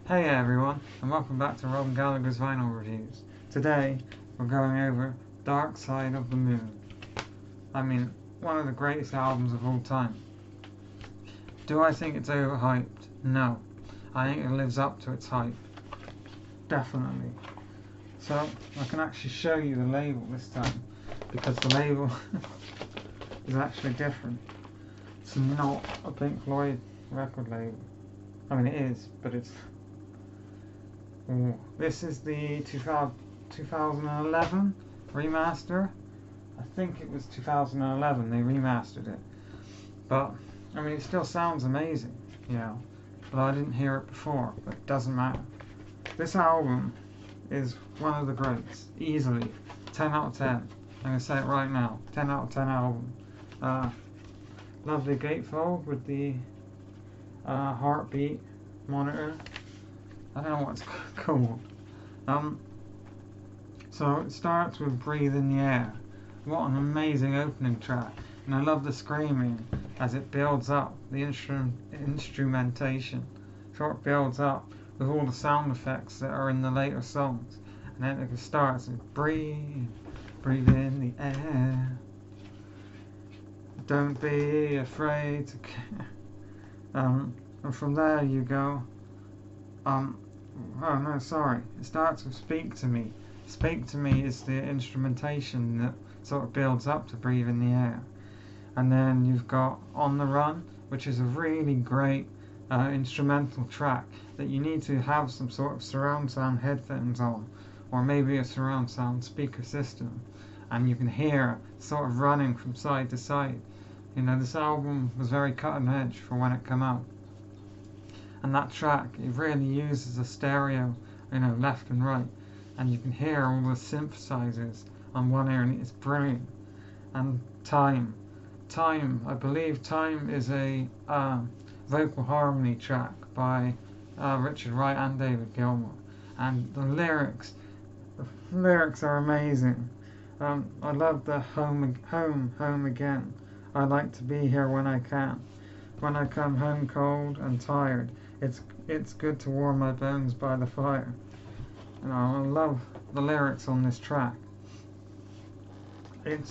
Hey everyone, and welcome back to Rob Gallagher's Vinyl Reviews. Today, we're going over Dark Side of the Moon. I mean, one of the greatest albums of all time. Do I think it's overhyped? No. I think it lives up to its hype. Definitely. So, I can actually show you the label this time, because the label is actually different. It's not a Pink Floyd record label. I mean, it is, but it's... Ooh. This is the 2011 remaster. I think it was 2011 they remastered it. But, I mean, it still sounds amazing, you know. But I didn't hear it before, but it doesn't matter. This album is one of the greats, easily. 10 out of 10. I'm going to say it right now. 10 out of 10 album. Lovely gatefold with the heartbeat monitor. I don't know what it's called. So it starts with Breathe in the Air. What an amazing opening track. And I love the screaming as it builds up. The instrumentation sort of builds up with all the sound effects that are in the later songs. And then it starts with breathe in the air. Don't be afraid to care. And from there you go. Oh no, sorry. It starts with Speak to Me. Speak to Me is the instrumentation that sort of builds up to Breathe in the Air. And then you've got On the Run, which is a really great instrumental track that you need to have some sort of surround sound headphones on, or maybe a surround sound speaker system, and you can hear sort of running from side to side. You know, this album was very cutting edge for when it came out. And that track, it really uses a stereo, you know, left and right, and you can hear all the synthesizers on one ear, and it's brilliant. And Time, I believe Time is a vocal harmony track by Richard Wright and David Gilmour, and the lyrics are amazing. I love the home again. I like to be here when I can. When I come home cold and tired, it's good to warm my bones by the fire. You know, I love the lyrics on this track. And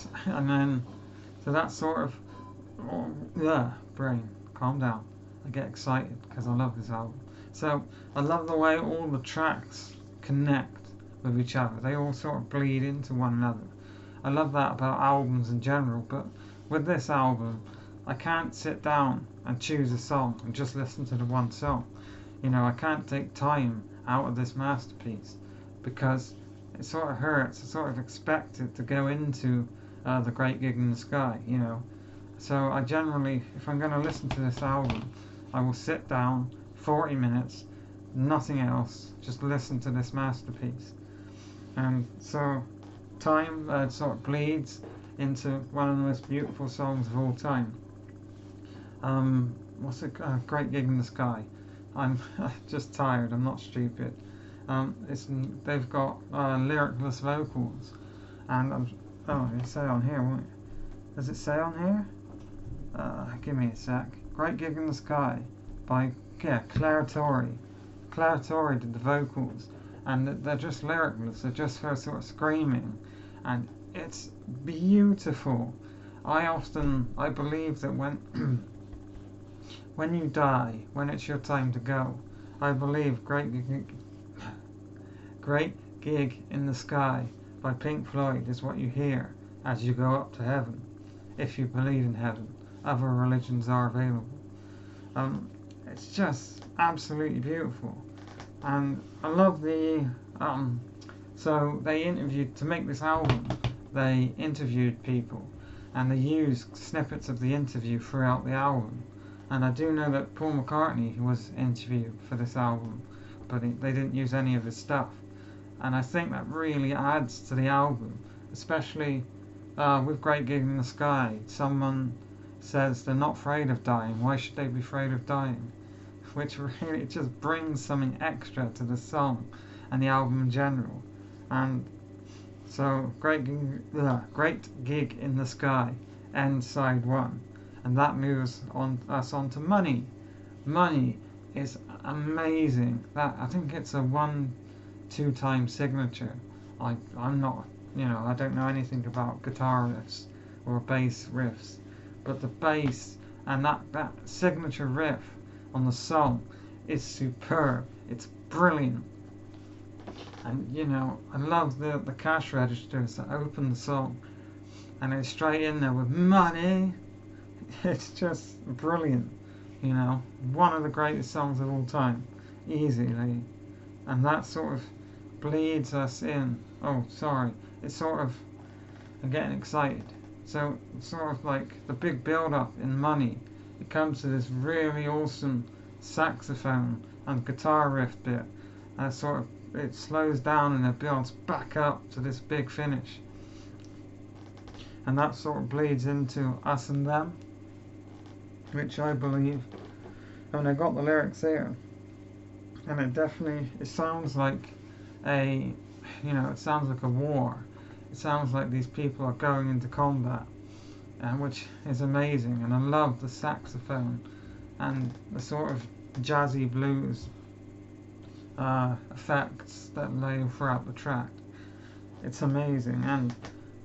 then, so that's sort of, brain, calm down. I get excited because I love this album. So I love the way all the tracks connect with each other. They all sort of bleed into one another. I love that about albums in general, but with this album, I can't sit down and choose a song and just listen to the one song. You know, I can't take time out of this masterpiece because it sort of hurts. I sort of expect it to go into The Great Gig in the Sky, you know. So I generally, if I'm going to listen to this album, I will sit down 40 minutes, nothing else, just listen to this masterpiece. And so Time sort of bleeds into one of the most beautiful songs of all time. What's it? Great Gig in the Sky. I'm just tired. I'm not stupid. They've got lyricless vocals, and it say on here, won't it? Does it say on here? Give me a sec. Great Gig in the Sky by Claire Torrey. Claire Torrey did the vocals, and they're just lyricless. They're just her sort of screaming, and it's beautiful. I believe that when when you die, when it's your time to go, I believe Great Gig in the Sky by Pink Floyd is what you hear as you go up to heaven, if you believe in heaven. Other religions are available. It's just absolutely beautiful. And I love the... so they interviewed, to make this album, they interviewed people, and they used snippets of the interview throughout the album. And I do know that Paul McCartney was interviewed for this album, but they didn't use any of his stuff. And I think that really adds to the album, especially with Great Gig in the Sky. Someone says they're not afraid of dying. Why should they be afraid of dying? Which really just brings something extra to the song and the album in general. And so Great Gig in the Sky ends side one. And that moves us on to Money. Money is amazing. That, I think it's a 1-2 time signature. I'm not, I don't know anything about guitar riffs or bass riffs, but the bass and that signature riff on the song is superb. It's brilliant. And I love the cash registers that open the song, and it's straight in there with money. It's just brilliant. One of the greatest songs of all time, easily. And that sort of bleeds us in. Oh, sorry. It's sort of, I'm getting excited. So, sort of like the big build-up in Money, it comes to this really awesome saxophone and guitar riff bit, and it slows down and it builds back up to this big finish. And that sort of bleeds into Us and Them, which I believe, and I got the lyrics here, and it sounds like it sounds like a war. It sounds like these people are going into combat, which is amazing. And I love the saxophone and the sort of jazzy blues effects that lay throughout the track. It's amazing. And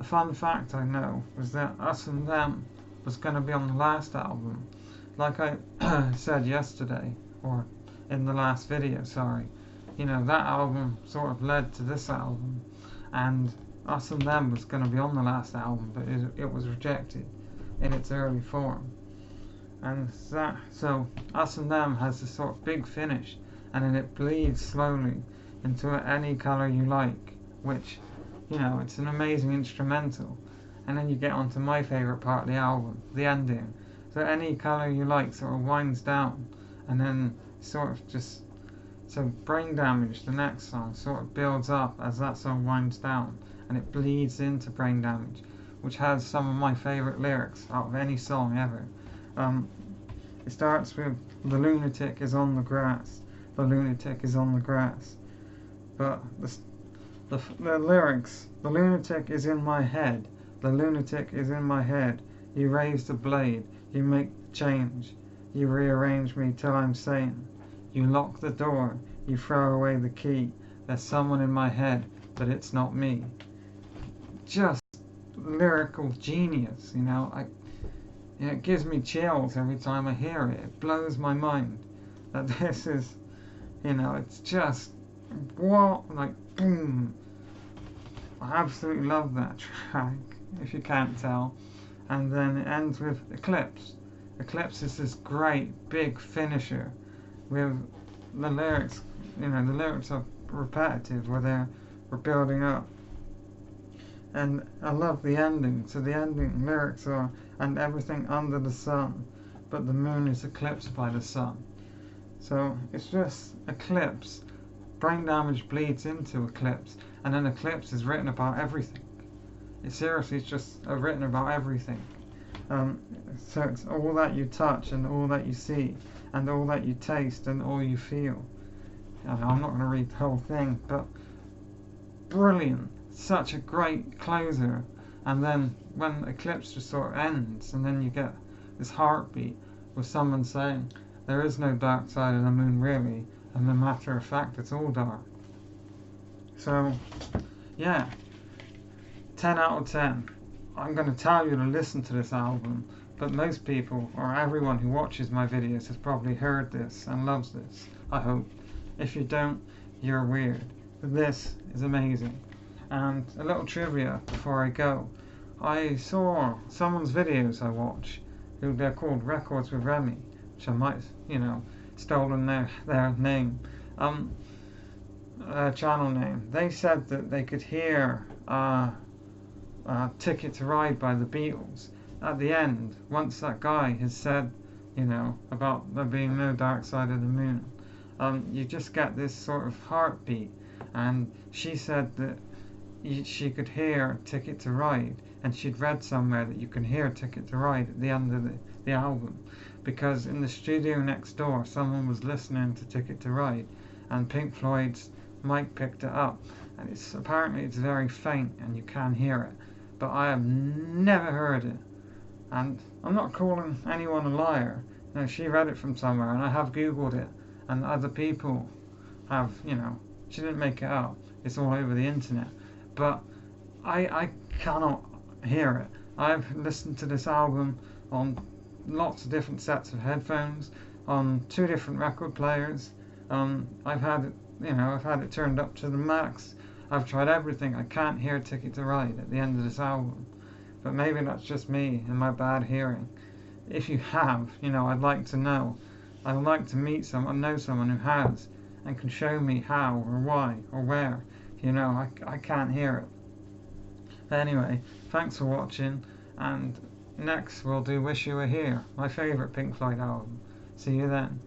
a fun fact I know was that Us and Them was going to be on the last album. Like I said yesterday, or in the last video, sorry. That album sort of led to this album, and Us and Them was going to be on the last album, but it was rejected in its early form. And so Us and Them has this sort of big finish, and then it bleeds slowly into Any Color You Like, which, it's an amazing instrumental. And then you get onto my favourite part of the album, the ending. So Any Color You Like sort of winds down, and then sort of just, so Brain Damage, the next song, sort of builds up as that song winds down, and it bleeds into Brain Damage, which has some of my favourite lyrics out of any song ever. It starts with, "The lunatic is on the grass, the lunatic is on the grass." But the lyrics, "The lunatic is in my head, the lunatic is in my head. You raise the blade, you make the change, you rearrange me till I'm sane. You lock the door, you throw away the key. There's someone in my head, but it's not me." Just lyrical genius, it gives me chills every time I hear it. It blows my mind that this is, it's just, what, like, boom. I absolutely love that track, if you can't tell. And then it ends with Eclipse. Eclipse is this great big finisher with the lyrics. The lyrics are repetitive, where we're building up. And I love the ending. So the ending lyrics are, "And everything under the sun, but the moon is eclipsed by the sun." So it's just Eclipse. Brain Damage bleeds into Eclipse, and then Eclipse is written about everything. It's just written about everything. So it's all that you touch, and all that you see, and all that you taste, and all you feel. I'm not going to read the whole thing, but brilliant. Such a great closer. And then when Eclipse just sort of ends, and then you get this heartbeat with someone saying, "There is no dark side of the moon really, and a matter of fact it's all dark." So yeah, 10 out of 10. I'm going to tell you to listen to this album, but most people, or everyone who watches my videos, has probably heard this and loves this, I hope. If you don't, you're weird. But this is amazing. And a little trivia before I go. I saw someone's videos I watch, who they're called Records with Remy, which I might, stolen their name, channel name. They said that they could hear Ticket to Ride by the Beatles at the end, once that guy has said, about there being no dark side of the moon. You just get this sort of heartbeat, and she said that she could hear Ticket to Ride, and she'd read somewhere that you can hear Ticket to Ride at the end of the album, because in the studio next door someone was listening to Ticket to Ride, and Pink Floyd's mic picked it up, and apparently it's very faint and you can hear it, but I have never heard it. And I'm not calling anyone a liar. She read it from somewhere, and I have googled it, and other people have, she didn't make it up. It's all over the internet. But I cannot hear it. I've listened to this album on lots of different sets of headphones, on 2 different record players. I've had it, I've had it turned up to the max. I've tried everything. I can't hear Ticket to Ride at the end of this album. But maybe that's just me and my bad hearing. If you have, I'd like to know. I would like to meet someone, know someone who has, and can show me how or why or where. I can't hear it. Anyway, thanks for watching, and next we'll do Wish You Were Here, my favourite Pink Floyd album. See you then.